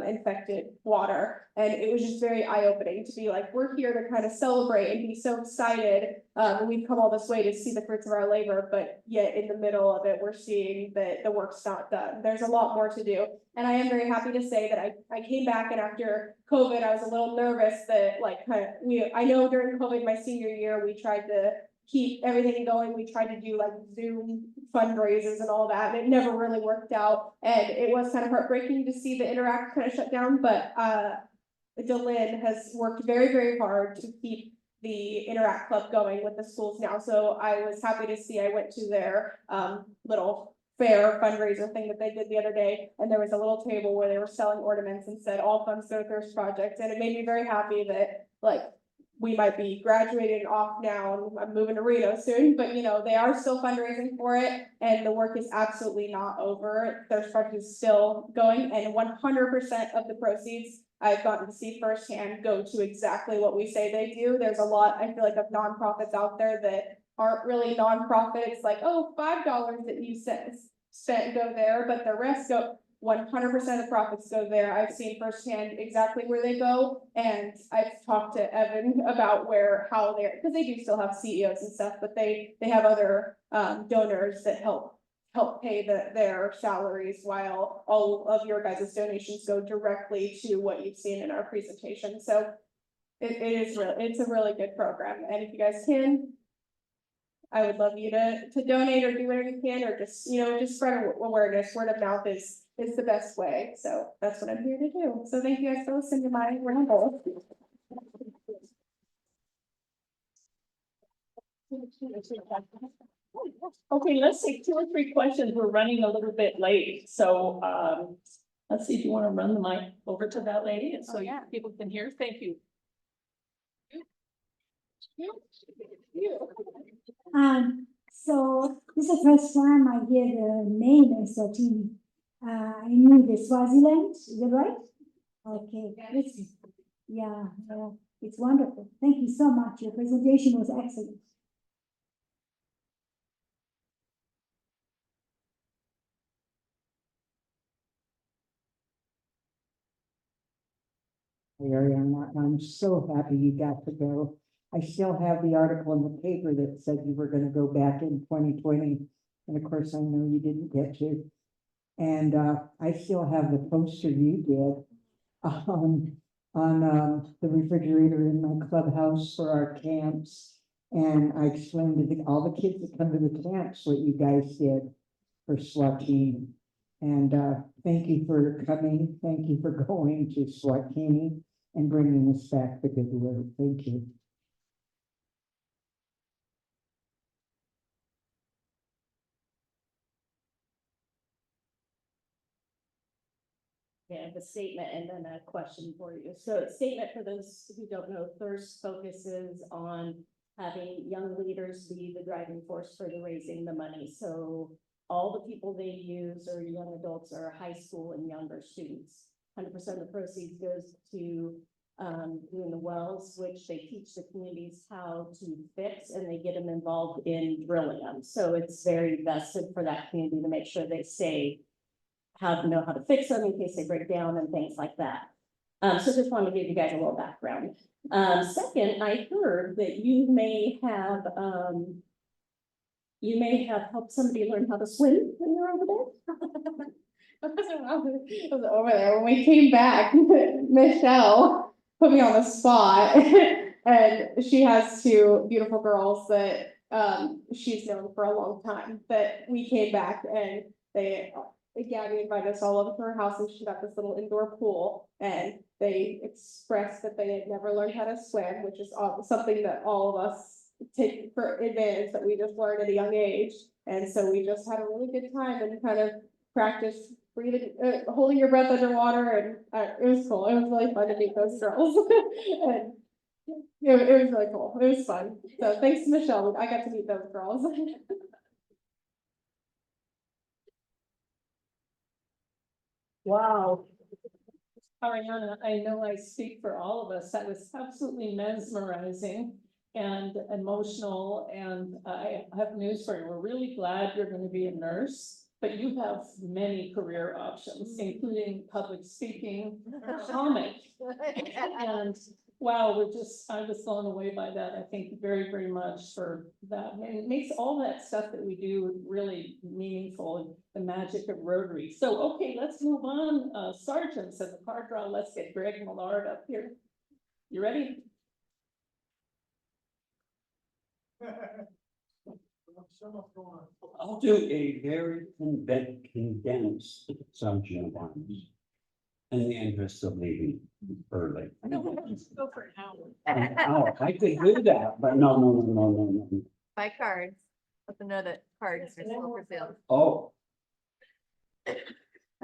infected water. And it was just very eye-opening to be like, we're here to kind of celebrate and be so excited. And we've come all this way to see the fruits of our labor, but yet in the middle of it, we're seeing that the work's not done. There's a lot more to do. And I am very happy to say that I came back, and after COVID, I was a little nervous that like I know during COVID, my senior year, we tried to keep everything going. We tried to do like Zoom fundraisers and all that, and it never really worked out. And it was kind of heartbreaking to see the Interact kind of shut down, but Delin has worked very, very hard to keep the Interact Club going with the schools now. So I was happy to see, I went to their little fair fundraiser thing that they did the other day, and there was a little table where they were selling ornaments and said all funds go to Thirst Project, and it made me very happy that like we might be graduating off now and I'm moving to Reno soon, but you know, they are still fundraising for it and the work is absolutely not over. Thirst Project is still going, and 100% of the proceeds I've gotten to see firsthand go to exactly what we say they do. There's a lot, I feel like, of nonprofits out there that aren't really nonprofits, like, oh, $5 that you spent go there, but the rest go 100% of the profits go there. I've seen firsthand exactly where they go, and I've talked to Evan about how they're, because they do still have CEOs and stuff, but they have other donors that help pay their salaries, while all of your guys' donations go directly to what you've seen in our presentation. So it's a really good program, and if you guys can, I would love you to donate or do whatever you can, or just, just spread awareness. Word of mouth is the best way. So that's what I'm here to do. So thank you guys for listening to my ramble. Okay, let's take 2 or 3 questions. We're running a little bit late, so let's see if you want to run the mic over to that lady, and so people can hear. Thank you. So this is the first time I hear the name Eswatini. I knew the Swaziland, is that right? Okay, yeah, it's wonderful. Thank you so much. Your presentation was excellent. Ariana, I'm so happy you got to go. I still have the article in the paper that said you were going to go back in 2020. And of course, I know you didn't get to. And I still have the poster you did on the refrigerator in my clubhouse for our camps. And I explained to all the kids that come to the camps what you guys did for Swatini. And thank you for coming. Thank you for going to Swatini and bringing us back the good word. Thank you. Yeah, the statement and then a question for you. So statement for those who don't know, FIRST focuses on having young leaders be the driving force for the raising the money. So all the people they use are young adults or high school and younger students. 100% of the proceeds goes to doing the wells, which they teach the communities how to fix, and they get them involved in drilling them. So it's very vested for that community to make sure they stay how to know how to fix them in case they break down and things like that. So just wanted to give you guys a little background. Second, I heard that you may have helped somebody learn how to swim when you were over there. I was over there. When we came back, Michelle put me on the spot. And she has two beautiful girls that she's known for a long time. That we came back and Gabby invited us all over to her house, and she got this little indoor pool, and they expressed that they had never learned how to swim, which is something that all of us take for advantage that we just learned at a young age. And so we just had a really good time and kind of practice breathing, holding your breath underwater, and it was cool. It was really fun to meet those girls. And it was really cool. It was fun. So thanks to Michelle, I got to meet those girls. Wow. Ariana, I know I speak for all of us. That was absolutely mesmerizing and emotional. And I have news for you. We're really glad you're going to be a nurse, but you have many career options, including public speaking, comic. And wow, I was blown away by that. I thank you very, very much for that. And it makes all that stuff that we do really meaningful, and the magic of Rotary. So, okay, let's move on. Sergeants and the card draw. Let's get Greg Millard up here. You ready? I'll do a very condensed subject of arms in the interest of leaving early. No, let's go for an hour. An hour. I could do that, but no. Buy cards. Let them know that cards are still for sale. Oh,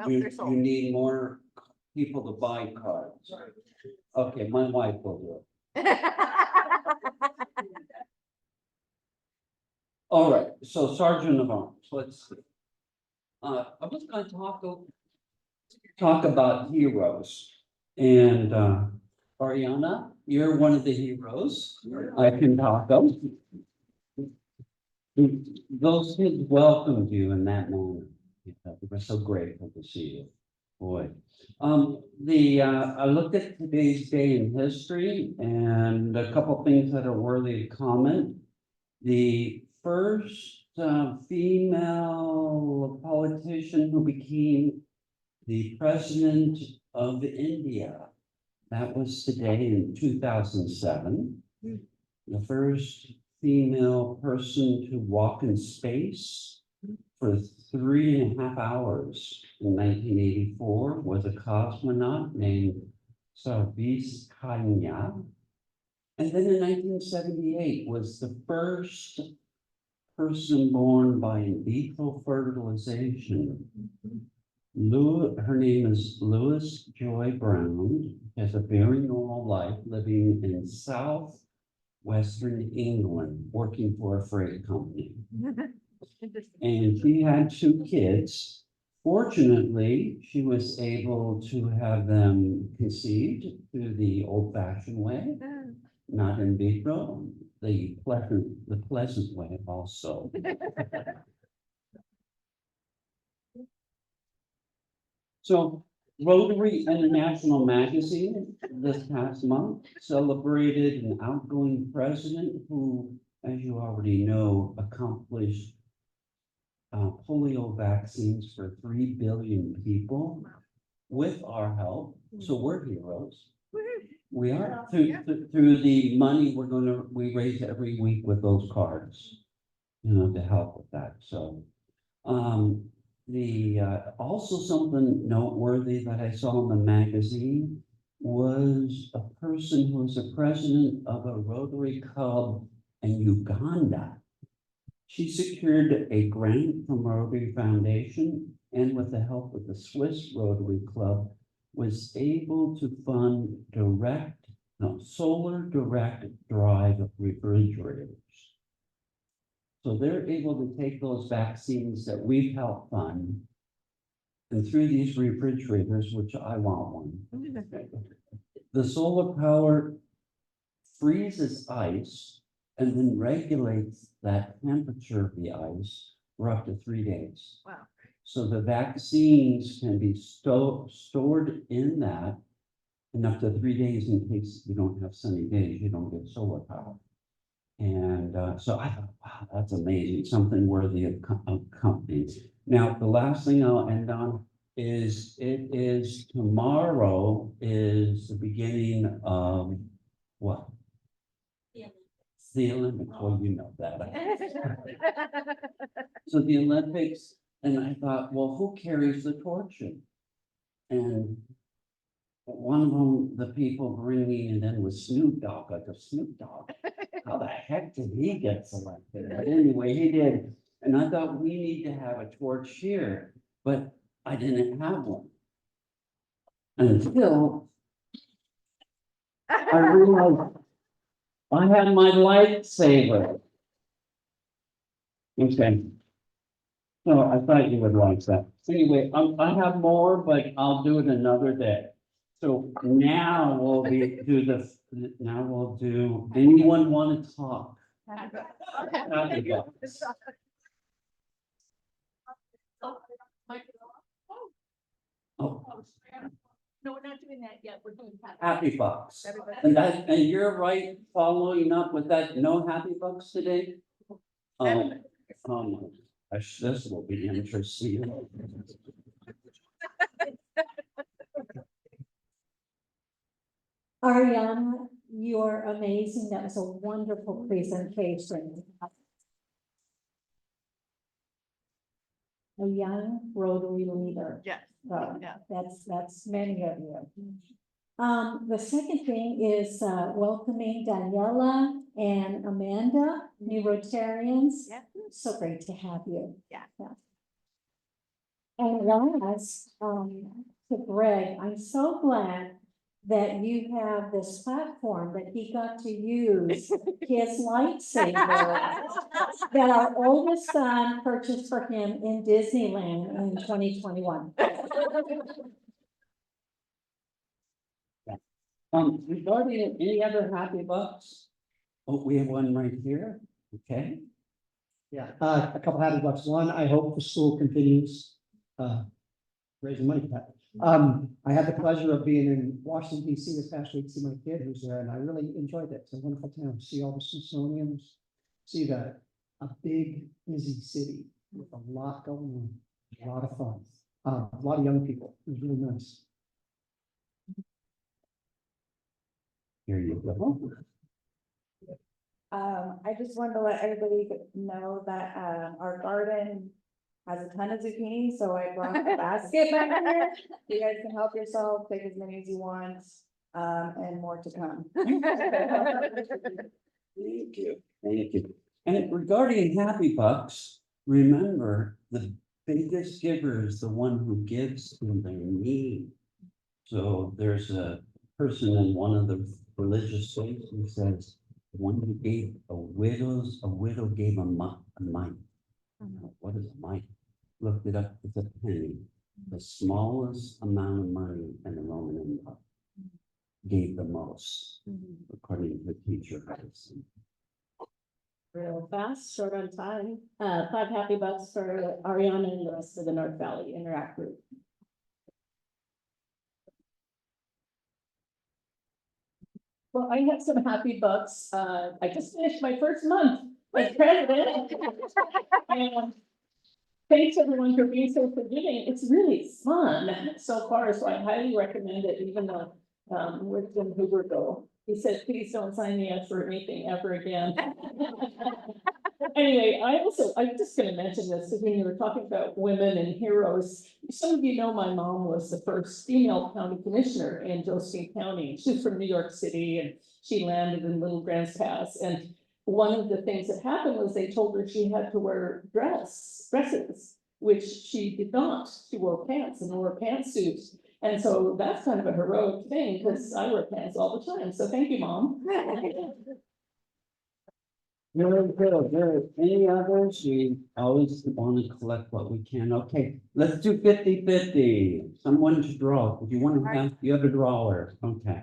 Oh, you they're sold. need more people to buy cards. Okay, my wife will do it. All right, so Sergeant of Arms, let's see. I was going to talk about heroes, and Ariana, you're one of the heroes. I can talk of. Those kids welcomed you in that moment. We're so grateful to see you. Boy, I looked at today's day in history, and a couple things that are worthy of comment. The first female politician who became the president of India. That was today in 2007. The first female person to walk in space for 3.5 hours in 1984 was a cosmonaut named Sarvis Kanya. And then in 1978 was the first person born by in vitro fertilization. Her name is Louis Joy Brown, has a very normal life living in southwestern England, working for a freight company. And she had 2 kids. Fortunately, she was able to have them conceived through the old-fashioned way, not in vitro, the pleasant way also. So Rotary International Magazine this past month celebrated an outgoing president who, as you already know, accomplished polio vaccines for 3 billion people with our help. So we're heroes. We are, through the money we raise every week with those cards, you know, to help with that, so. Also something noteworthy that I saw in the magazine was a person who was the president of a Rotary Club in Uganda. She secured a grant from Rotary Foundation and with the help of the Swiss Rotary Club was able to fund solar direct drive refrigerators. So they're able to take those vaccines that we've helped fund and through these refrigerators, which I want one. The solar power freezes ice and then regulates that temperature of the ice for up to 3 days. Wow. So the vaccines can be stored in that in up to 3 days in case you don't have sunny days, you don't get solar power. And so I thought, wow, that's amazing, something worthy of companies. Now, the last thing I'll end on is tomorrow is the beginning of what? The Olympics, well, you know that. So the Olympics, and I thought, well, who carries the torch? And one of them, the people bringing it in was Snoop Dogg, like a Snoop Dogg. How the heck did he get selected? But anyway, he did. And I thought we need to have a torch here, but I didn't have one. Until I realized I had my lightsaber. Okay. So I thought you would like that. Anyway, I have more, but I'll do it another day. So now we'll do, anyone want to talk? Happy bucks. Oh, No, we're not doing that yet. We're doing. happy bucks. And you're right, following up with that, no happy bucks today? Oh my gosh, this will be interesting. Ariana, you're amazing. That was a wonderful presentation. A young Rotary leader. Yes. Yeah. That's many of you. The second thing is welcoming Daniella and Amanda, new Rotarians. Yeah. So great to have you. Yeah. And last, to Greg, I'm so glad that you have this platform that he got to use his lightsaber that our oldest son purchased for him in Disneyland in 2021. Regarding any other happy bucks? Oh, we have one right here, okay? Yeah, a couple happy bucks. One, I hope the school continues, raising money for that. I had the pleasure of being in Washington DC this past week to see my kid who's there, and I really enjoyed it. It's a wonderful town. See all the Smithsonians, see a big, busy city with a lot going on, a lot of fun, a lot of young people. It was really nice. Here you go. I just wanted to let everybody know that, our garden has a ton of zucchini, so I brought a basket back here. You guys can help yourself, take as many as you want, and more to come. Thank you. Thank you. And regarding happy bucks, remember the biggest giver is the one who gives when they need. So there's a person in one of the religious faiths who says, one who gave a widow gave a mite. What is a mite? Looked it up, it's a penny. The smallest amount of money in the Roman Empire gave the most, according to the teacher. Real fast, short on time. 5 happy bucks for Ariana and the rest of the North Valley Interact Group. Well, I have some happy bucks. I just finished my first month as president. And thanks everyone for being so forgiving. It's really fun so far, so I highly recommend it, even though with Jim Huberto. He said, please don't sign me up for anything ever again. Anyway, I'm just gonna mention this, because when you were talking about women and heroes, some of you know my mom was the first female county commissioner in Josephine County. She's from New York City, and she landed in Little Grants Pass, and one of the things that happened was they told her she had to wear dresses, which she did not. She wore pants and wore pantsuits. And so that's kind of a heroic thing, because I wear pants all the time. So thank you, Mom. Very good, there any others? We always want to collect what we can. Okay, let's do 50-50. Someone to draw. If you want to have the other drawer, okay.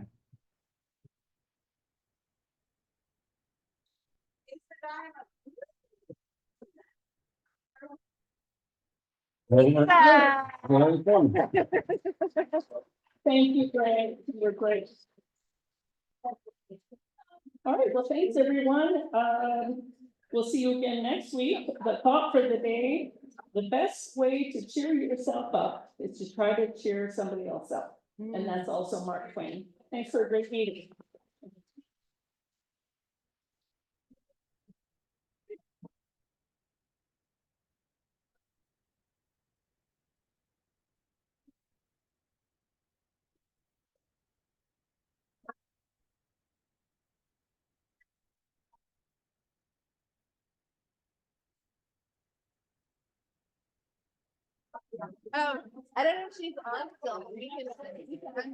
Very good. Very good. Thank you, Greg. You're great. All right, well, thanks, everyone. We'll see you again next week. The thought for the day, the best way to cheer yourself up is to try to cheer somebody else up. And that's also Mark Twain. Thanks for a great meeting. I don't know if she's on still. We can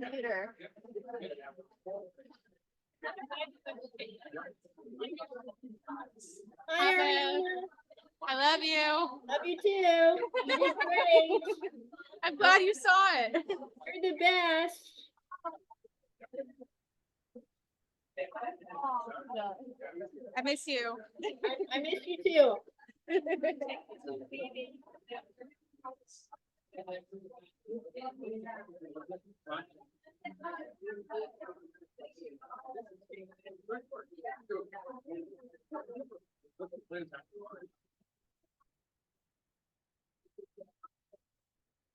unmute her. Hi, Ariana. I love you. Love you too. You did great. I'm glad you saw it. You're the best. I miss you. I miss you too.